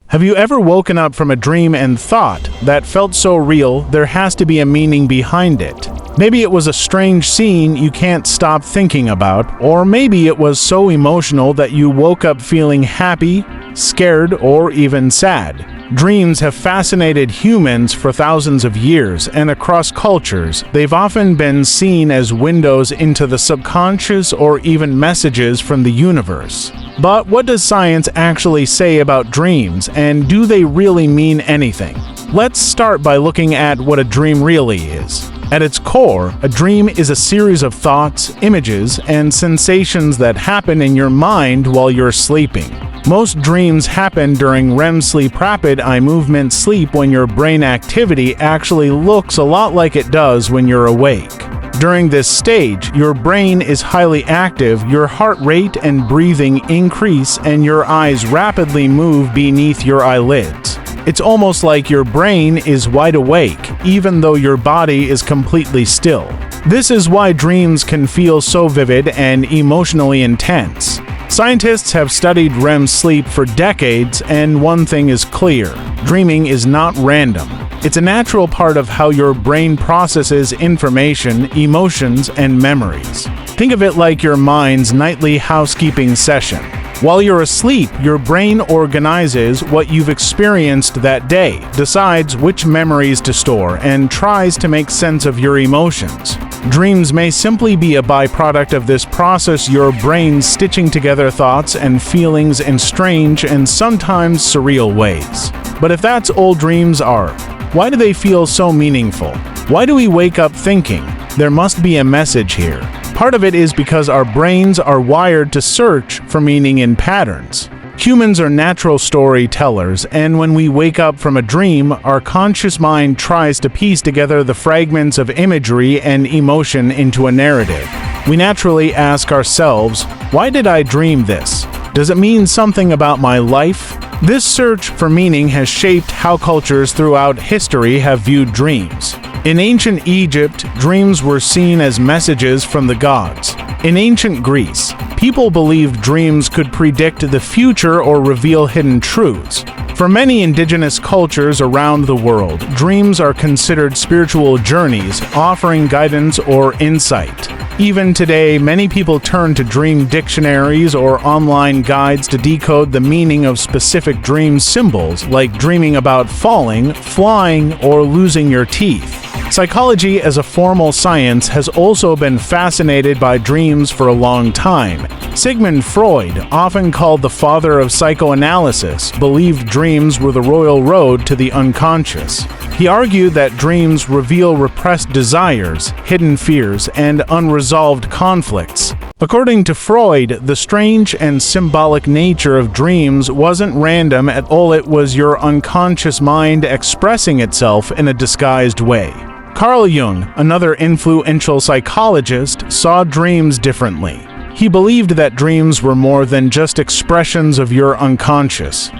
Have you ever woken up from a dream and thought, that felt so real, there has to be a meaning behind it? Maybe it was a strange scene you can't stop thinking about, or maybe it was so emotional that you woke up feeling happy, scared, or even sad. Dreams have fascinated humans for thousands of years, and across cultures, they've often been seen as windows into the subconscious or even messages from the universe. But what does science actually say about dreams, and do they really mean anything? Let's start by looking at what a dream really is. At its core, a dream is a series of thoughts, images, and sensations that happen in your mind while you're sleeping. Most dreams happen during REM sleep, rapid eye movement sleep, when your brain activity actually looks a lot like it does when you're awake. During this stage, your brain is highly active, your heart rate and breathing increase, and your eyes rapidly move beneath your eyelids. It's almost like your brain is wide awake, even though your body is completely still. This is why dreams can feel so vivid and emotionally intense. Scientists have studied REM sleep for decades, and one thing is clear: dreaming is not random. It's a natural part of how your brain processes information, emotions, and memories. Think of it like your mind's nightly housekeeping session. While you're asleep, your brain organizes what you've experienced that day, decides which memories to store, and tries to make sense of your emotions. Dreams may simply be a byproduct of this process, your brain stitching together thoughts and feelings in strange and sometimes surreal ways. But if that's all dreams are, why do they feel so meaningful? Why do we wake up thinking, there must be a message here? Part of it is because our brains are wired to search for meaning in patterns. Humans are natural storytellers, and when we wake up from a dream, our conscious mind tries to piece together the fragments of imagery and emotion into a narrative. We naturally ask ourselves, why did I dream this? Does it mean something about my life? This search for meaning has shaped how cultures throughout history have viewed dreams. In ancient Egypt, dreams were seen as messages from the gods. In ancient Greece, people believed dreams could predict the future or reveal hidden truths. For many indigenous cultures around the world, dreams are considered spiritual journeys, offering guidance or insight. Even today, many people turn to dream dictionaries or online guides to decode the meaning of specific dream symbols, like dreaming about falling, flying, or losing your teeth. Psychology as a formal science has also been fascinated by dreams for a long time. Sigmund Freud, often called the father of psychoanalysis, believed dreams were the royal road to the unconscious. He argued that dreams reveal repressed desires, hidden fears, and unresolved conflicts. According to Freud, the strange and symbolic nature of dreams wasn't random at all, it was your unconscious mind expressing itself in a disguised way. Carl Jung, another influential psychologist, saw dreams differently. He believed that dreams were more than just expressions of your unconscious.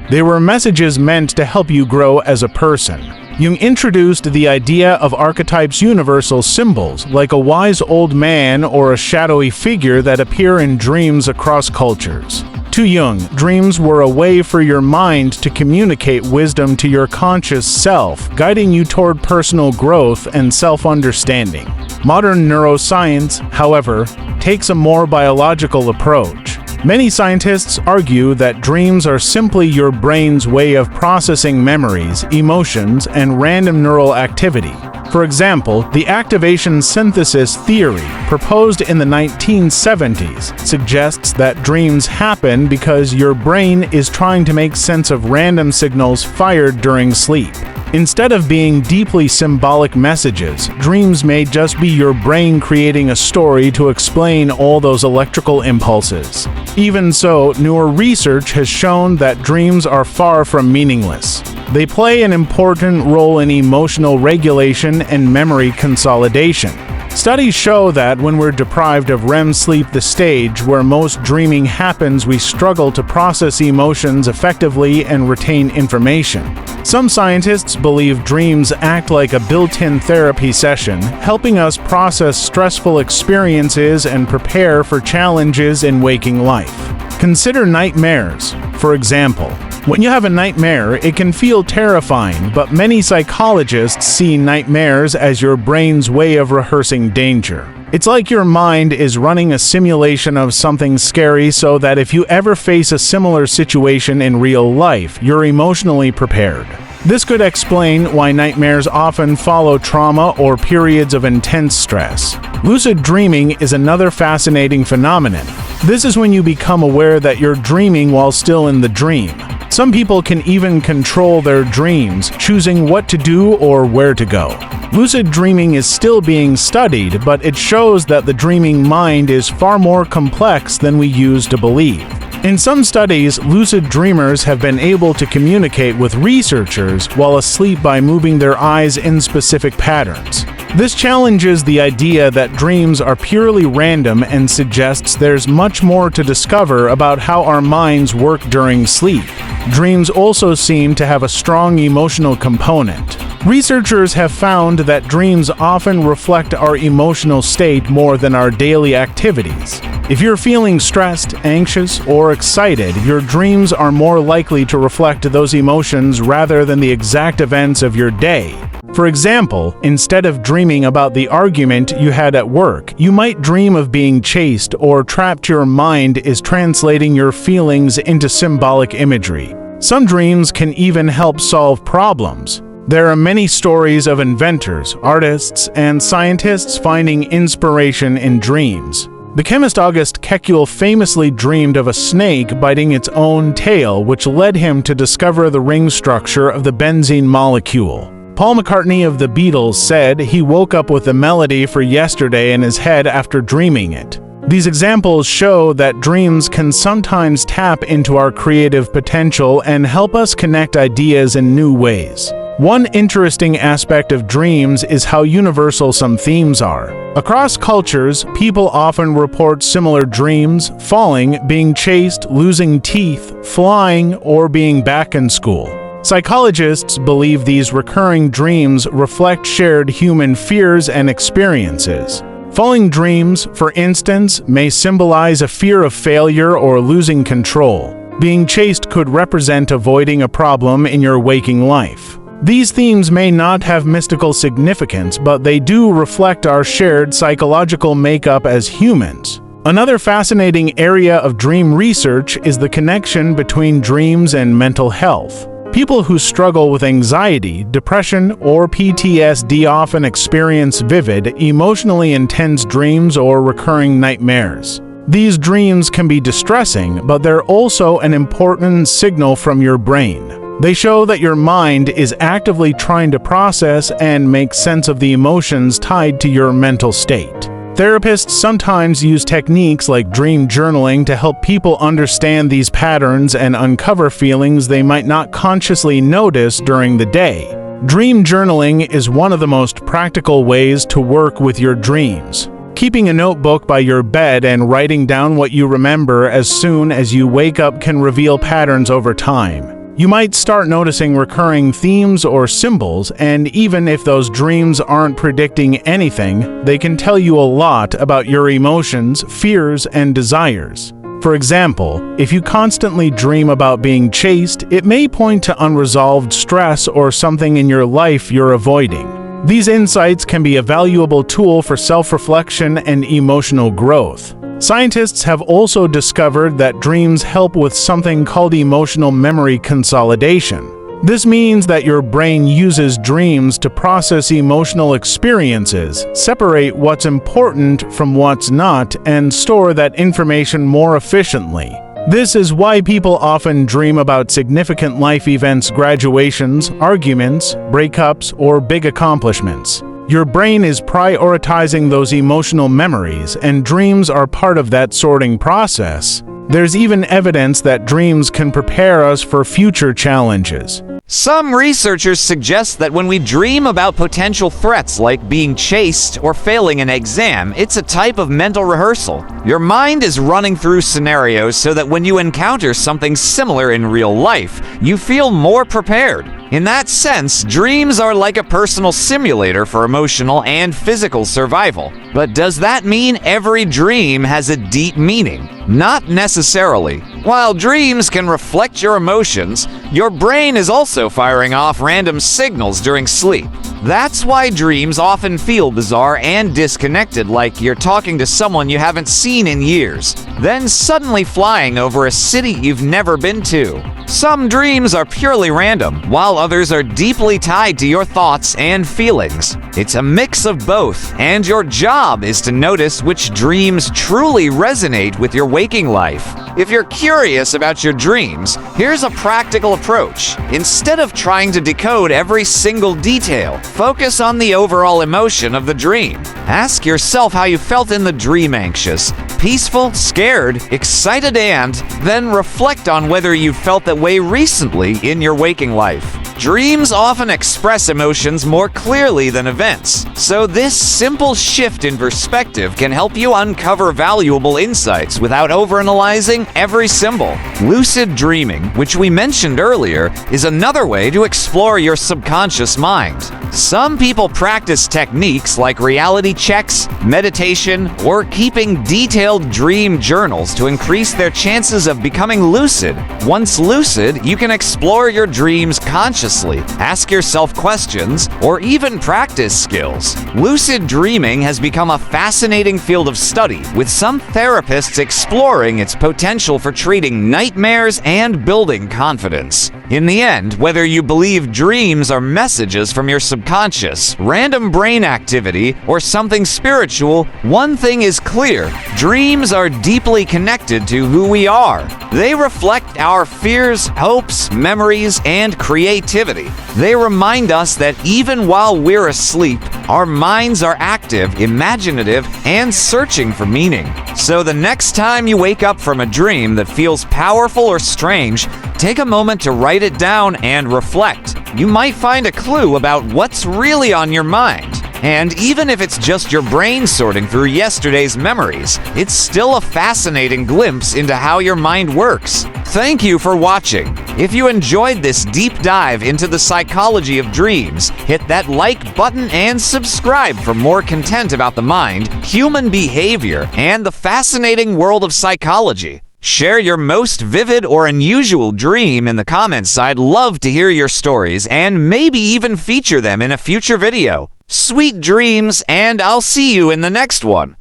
They were messages meant to help you grow as a person. Jung introduced the idea of archetypes, universal symbols, like a wise old man or a shadowy figure that appear in dreams across cultures. To Jung, dreams were a way for your mind to communicate wisdom to your conscious self, guiding you toward personal growth and self-understanding. Modern neuroscience, however, takes a more biological approach. Many scientists argue that dreams are simply your brain's way of processing memories, emotions, and random neural activity. For example, the activation synthesis theory, proposed in the 1970s, suggests that dreams happen because your brain is trying to make sense of random signals fired during sleep. Instead of being deeply symbolic messages, dreams may just be your brain creating a story to explain all those electrical impulses. Even so, newer research has shown that dreams are far from meaningless. They play an important role in emotional regulation and memory consolidation. Studies show that when we're deprived of REM sleep, the stage where most dreaming happens, we struggle to process emotions effectively and retain information. Some scientists believe dreams act like a built-in therapy session, helping us process stressful experiences and prepare for challenges in waking life. Consider nightmares, for example. When you have a nightmare, it can feel terrifying, but many psychologists see nightmares as your brain's way of rehearsing danger. It's like your mind is running a simulation of something scary so that if you ever face a similar situation in real life, you're emotionally prepared. This could explain why nightmares often follow trauma or periods of intense stress. Lucid dreaming is another fascinating phenomenon. This is when you become aware that you're dreaming while still in the dream. Some people can even control their dreams, choosing what to do or where to go. Lucid dreaming is still being studied, but it shows that the dreaming mind is far more complex than we used to believe. In some studies, lucid dreamers have been able to communicate with researchers while asleep by moving their eyes in specific patterns. This challenges the idea that dreams are purely random and suggests there's much more to discover about how our minds work during sleep. Dreams also seem to have a strong emotional component. Researchers have found that dreams often reflect our emotional state more than our daily activities. If you're feeling stressed, anxious, or excited, your dreams are more likely to reflect those emotions rather than the exact events of your day. For example, instead of dreaming about the argument you had at work, you might dream of being chased or trapped. Your mind is translating your feelings into symbolic imagery. Some dreams can even help solve problems. There are many stories of inventors, artists, and scientists finding inspiration in dreams. The chemist August Kekulé famously dreamed of a snake biting its own tail, which led him to discover the ring structure of the benzene molecule. Paul McCartney of the Beatles said he woke up with the melody for Yesterday in his head after dreaming it. These examples show that dreams can sometimes tap into our creative potential and help us connect ideas in new ways. One interesting aspect of dreams is how universal some themes are. Across cultures, people often report similar dreams: falling, being chased, losing teeth, flying, or being back in school. Psychologists believe these recurring dreams reflect shared human fears and experiences. Falling dreams, for instance, may symbolize a fear of failure or losing control. Being chased could represent avoiding a problem in your waking life. These themes may not have mystical significance, but they do reflect our shared psychological makeup as humans. Another fascinating area of dream research is the connection between dreams and mental health. People who struggle with anxiety, depression, or PTSD often experience vivid, emotionally intense dreams or recurring nightmares. These dreams can be distressing, but they're also an important signal from your brain. They show that your mind is actively trying to process and make sense of the emotions tied to your mental state. Therapists sometimes use techniques like dream journaling to help people understand these patterns and uncover feelings they might not consciously notice during the day. Dream journaling is one of the most practical ways to work with your dreams. Keeping a notebook by your bed and writing down what you remember as soon as you wake up can reveal patterns over time. You might start noticing recurring themes or symbols, and even if those dreams aren't predicting anything, they can tell you a lot about your emotions, fears, and desires. For example, if you constantly dream about being chased, it may point to unresolved stress or something in your life you're avoiding. These insights can be a valuable tool for self-reflection and emotional growth. Scientists have also discovered that dreams help with something called emotional memory consolidation. This means that your brain uses dreams to process emotional experiences, separate what's important from what's not, and store that information more efficiently. This is why people often dream about significant life events, graduations, arguments, breakups, or big accomplishments. Your brain is prioritizing those emotional memories, and dreams are part of that sorting process. There's even evidence that dreams can prepare us for future challenges. Some researchers suggest that when we dream about potential threats like being chased or failing an exam, it's a type of mental rehearsal. Your mind is running through scenarios so that when you encounter something similar in real life, you feel more prepared. In that sense, dreams are like a personal simulator for emotional and physical survival. But does that mean every dream has a deep meaning? Not necessarily. While dreams can reflect your emotions, your brain is also firing off random signals during sleep. That's why dreams often feel bizarre and disconnected, like you're talking to someone you haven't seen in years, then suddenly flying over a city you've never been to. Some dreams are purely random, while others are deeply tied to your thoughts and feelings. It's a mix of both, and your job is to notice which dreams truly resonate with your waking life. If you're curious about your dreams, here's a practical approach. Instead of trying to decode every single detail, focus on the overall emotion of the dream. Ask yourself how you felt in the dream: anxious, peaceful, scared, excited, and then reflect on whether you felt that way recently in your waking life. Dreams often express emotions more clearly than events, so this simple shift in perspective can help you uncover valuable insights without overanalyzing every symbol. Lucid dreaming, which we mentioned earlier, is another way to explore your subconscious mind. Some people practice techniques like reality checks, meditation, or keeping detailed dream journals to increase their chances of becoming lucid. Once lucid, you can explore your dreams consciously, ask yourself questions, or even practice skills. Lucid dreaming has become a fascinating field of study, with some therapists exploring its potential for treating nightmares and building confidence. In the end, whether you believe dreams are messages from your subconscious, random brain activity, or something spiritual, one thing is clear: dreams are deeply connected to who we are. They reflect our fears, hopes, memories, and creativity. They remind us that even while we're asleep, our minds are active, imaginative, and searching for meaning. So the next time you wake up from a dream that feels powerful or strange, take a moment to write it down and reflect. You might find a clue about what's really on your mind. And even if it's just your brain sorting through yesterday's memories, it's still a fascinating glimpse into how your mind works. Thank you for watching. If you enjoyed this deep dive into the psychology of dreams, hit that like button and subscribe for more content about the mind, human behavior, and the fascinating world of psychology. Share your most vivid or unusual dream in the comments. I'd love to hear your stories and maybe even feature them in a future video. Sweet dreams, and I'll see you in the next one.